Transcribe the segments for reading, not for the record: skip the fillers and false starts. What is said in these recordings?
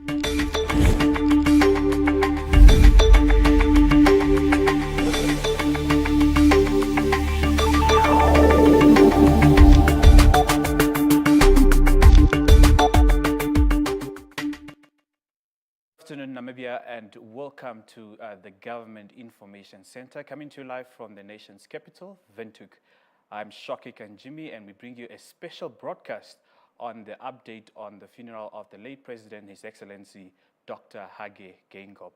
Good afternoon, Namibia, and welcome to the Government Information Center, coming to you live from the nation's capital, Windhoek. I'm Shokik and Jimmy, and we bring you a special broadcast on the update on the funeral of the late President, His Excellency, Dr. Hage Geingob.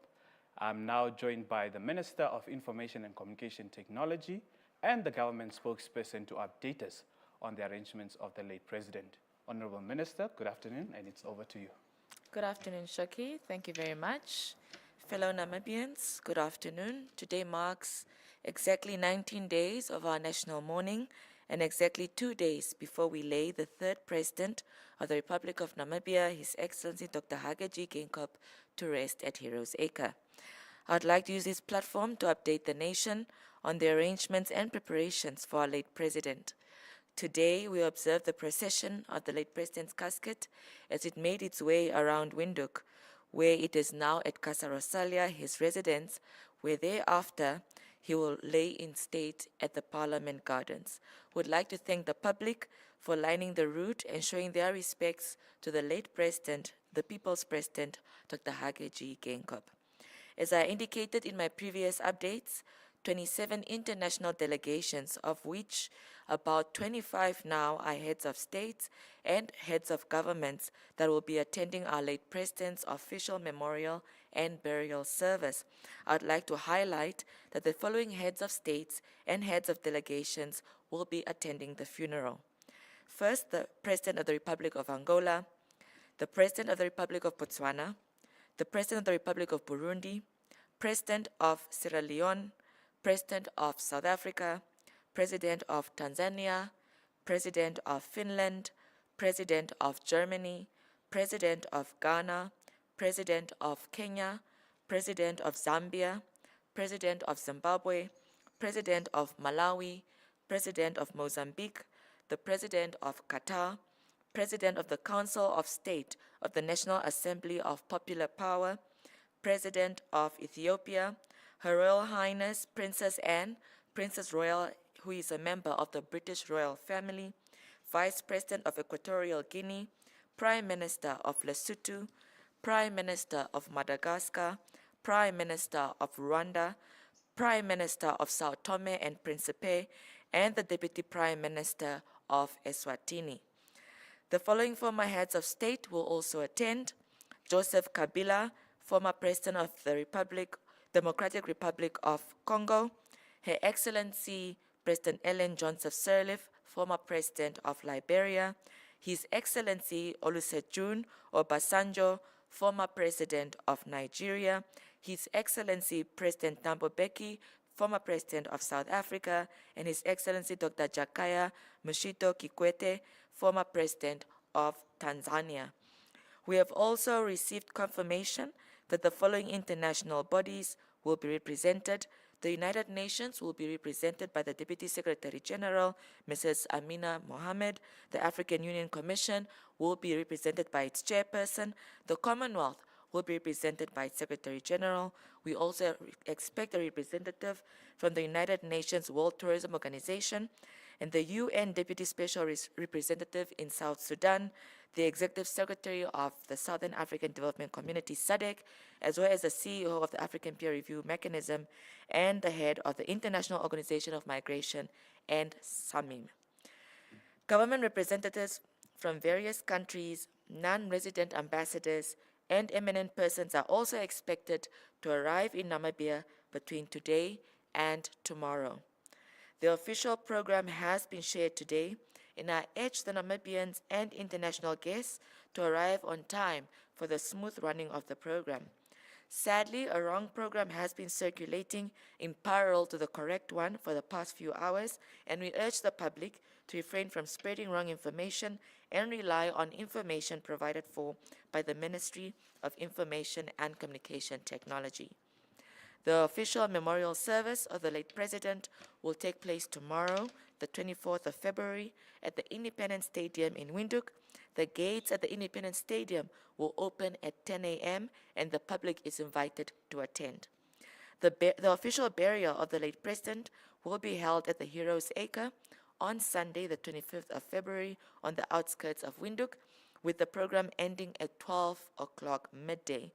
I'm now joined by the Minister of Information and Communication Technology and the government spokesperson to update us on the arrangements of the late President. Honorable Minister, good afternoon, and it's over to you. Good afternoon, Shoki. Thank you very much. Fellow Namibians, good afternoon. Today marks exactly 19 days of our national mourning and exactly 2 days before we lay the third President of the Republic of Namibia, His Excellency Dr. Hage Geingob, to rest at Heroes Acre. I'd like to use this platform to update the nation on the arrangements and preparations for our late President. Today, we observed the procession of the late President's casket as it made its way around Windhoek, where it is now at Casa Rosalia, his residence, where thereafter he will lay in state at the Parliament Gardens. Would like to thank the public for lining the route and showing their respects to the late President, the People's President, Dr. Hage Geingob. As I indicated in my previous updates, 27 international delegations, of which about 25 now are heads of states and heads of governments that will be attending our late President's official memorial and burial service. I would like to highlight that the following heads of states and heads of delegations will be attending the funeral. First, the President of the Republic of Angola, the President of the Republic of Botswana, the President of the Republic of Burundi, President of Sierra Leone, President of South Africa, President of Tanzania, President of Finland, President of Germany, President of Ghana, President of Kenya, President of Zambia, President of Zimbabwe, President of Malawi, President of Mozambique, the President of Qatar, President of the Council of State of the National Assembly of Popular Power, President of Ethiopia, Her Royal Highness Princess Anne, Princess Royal, who is a member of the British royal family, Vice President of Equatorial Guinea, Prime Minister of Lesotho, Prime Minister of Madagascar, Prime Minister of Rwanda, Prime Minister of Sao Tome and Principe, and the Deputy Prime Minister of Eswatini. The following former heads of state will also attend: Joseph Kabila, former President of the Democratic Republic of Congo, Her Excellency President Ellen Johnson Sirleaf, former President of Liberia, His Excellency Olusegun Obasanjo, former President of Nigeria, His Excellency President Thabo Mbeki, former President of South Africa, and His Excellency Dr. Jakaya Mrisho Kikwete, former President of Tanzania. We have also received confirmation that the following international bodies will be represented. The United Nations will be represented by the Deputy Secretary General, Mrs. Amina Mohammed. The African Union Commission will be represented by its chairperson. The Commonwealth will be represented by its Secretary General. We also expect a representative from the United Nations World Tourism Organization and the UN Deputy Special Representative in South Sudan, the Executive Secretary of the Southern African Development Community, SADC, as well as the CEO of the African Peer Review Mechanism and the head of the International Organization of Migration and SAMIM. Government representatives from various countries, non-resident ambassadors, and eminent persons are also expected to arrive in Namibia between today and tomorrow. The official program has been shared today, and I urge the Namibians and international guests to arrive on time for the smooth running of the program. Sadly, a wrong program has been circulating in parallel to the correct one for the past few hours, and we urge the public to refrain from spreading wrong information and rely on information provided for by the Ministry of Information and Communication Technology. The official memorial service of the late president will take place tomorrow, the 24th of February, at the Independence Stadium in Windhoek. The gates at the Independence Stadium will open at 10 a.m. and the public is invited to attend. The official burial of the late president will be held at the Heroes Acre on Sunday, the 25th of February, on the outskirts of Windhoek, with the program ending at 12 o'clock midday.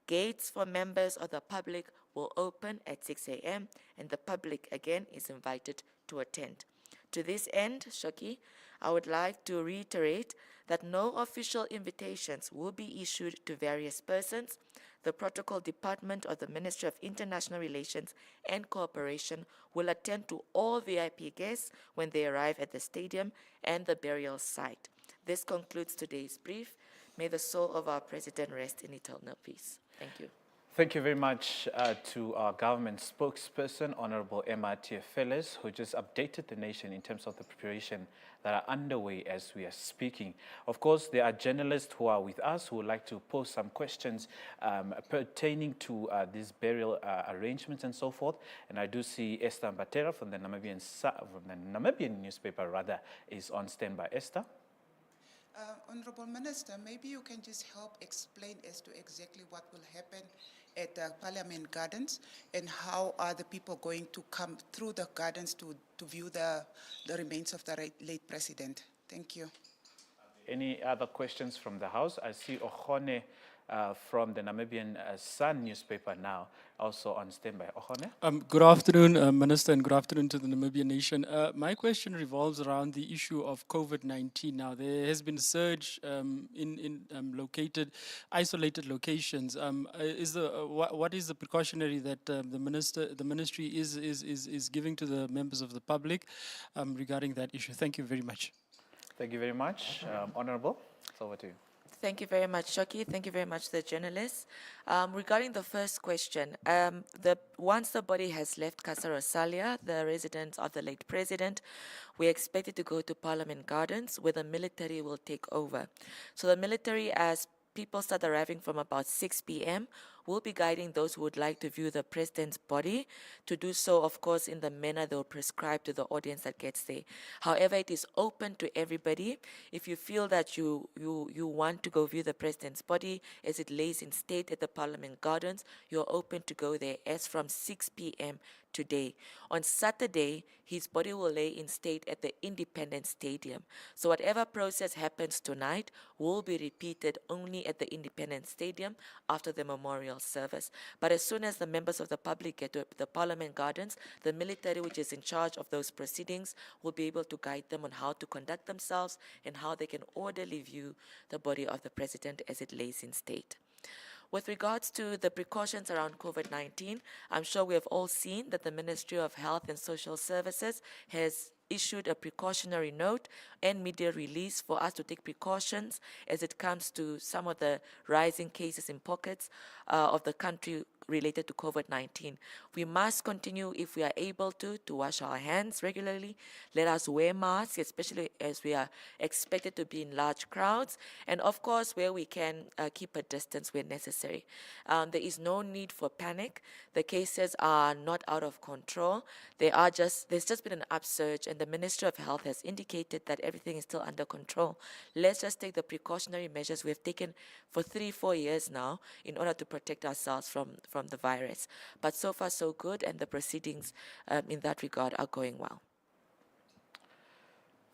Gates for members of the public will open at 6 a.m. and the public again is invited to attend. To this end, Shoki, I would like to reiterate that no official invitations will be issued to various persons. The Protocol Department of the Ministry of International Relations and Cooperation will attend to all VIP guests when they arrive at the stadium and the burial site. This concludes today's brief. May the soul of our president rest in eternal peace. Thank you. Thank you very much to our government spokesperson, Honorable Emma Tiefeles, who just updated the nation in terms of the preparation that are underway as we are speaking. Of course, there are journalists who are with us who would like to pose some questions pertaining to these burial arrangements and so forth. And I do see Esther Mbatera from the Namibian newspaper, is on standby. Esther? Honorable Minister, maybe you can just help explain as to exactly what will happen at the Parliament Gardens and how are the people going to come through the gardens to view the remains of the late president. Thank you. Any other questions from the House? I see Ohone from the Namibian Sun newspaper now, also on standby. Ohone? Good afternoon, Minister, and good afternoon to the Namibian nation. My question revolves around the issue of COVID-19. Now, there has been a surge in isolated locations. What is the precautionary that the ministry is giving to the members of the public regarding that issue? Thank you very much. Thank you very much. Honorable, it's over to you. Thank you very much, Shoki. Thank you very much, the journalists. Regarding the first question, once the body has left Casa Rosalia, the residence of the late president, we expect it to go to Parliament Gardens, where the military will take over. So the military, as people start arriving from about 6 p.m., will be guiding those who would like to view the president's body to do so, of course, in the manner they'll prescribe to the audience that gets there. However, it is open to everybody. If you feel that you want to go view the president's body as it lays in state at the Parliament Gardens, you're open to go there as from 6 p.m. today. On Saturday, his body will lay in state at the Independence Stadium. So whatever process happens tonight will be repeated only at the Independence Stadium after the memorial service. But as soon as the members of the public get to the Parliament Gardens, the military, which is in charge of those proceedings, will be able to guide them on how to conduct themselves and how they can orderly view the body of the president as it lays in state. With regards to the precautions around COVID-19, I'm sure we have all seen that the Ministry of Health and Social Services has issued a precautionary note and media release for us to take precautions as it comes to some of the rising cases in pockets of the country related to COVID-19. We must continue, if we are able to wash our hands regularly. Let us wear masks, especially as we are expected to be in large crowds. And of course, where we can, keep a distance where necessary. There is no need for panic. The cases are not out of control. There's just been an upsurge, and the Ministry of Health has indicated that everything is still under control. Let's just take the precautionary measures we have taken for 3-4 years now in order to protect ourselves from the virus. But so far so good, and the proceedings in that regard are going well.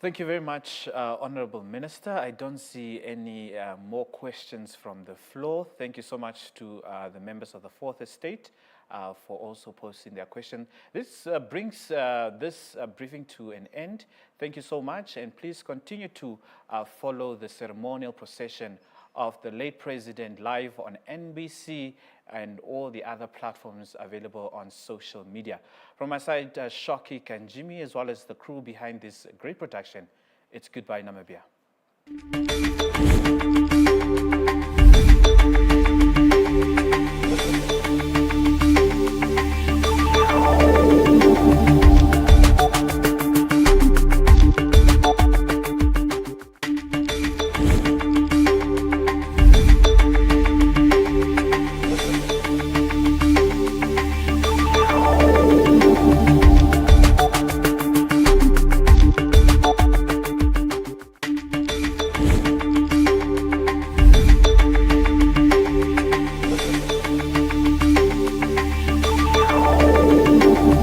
Thank you very much, Honorable Minister. I don't see any more questions from the floor. Thank you so much to the members of the Fourth Estate for also posting their question. This brings this briefing to an end. Thank you so much, and please continue to follow the ceremonial procession of the late president live on NBC and all the other platforms available on social media. From my side, Shoki and Jimmy, as well as the crew behind this great production, it's goodbye, Namibia.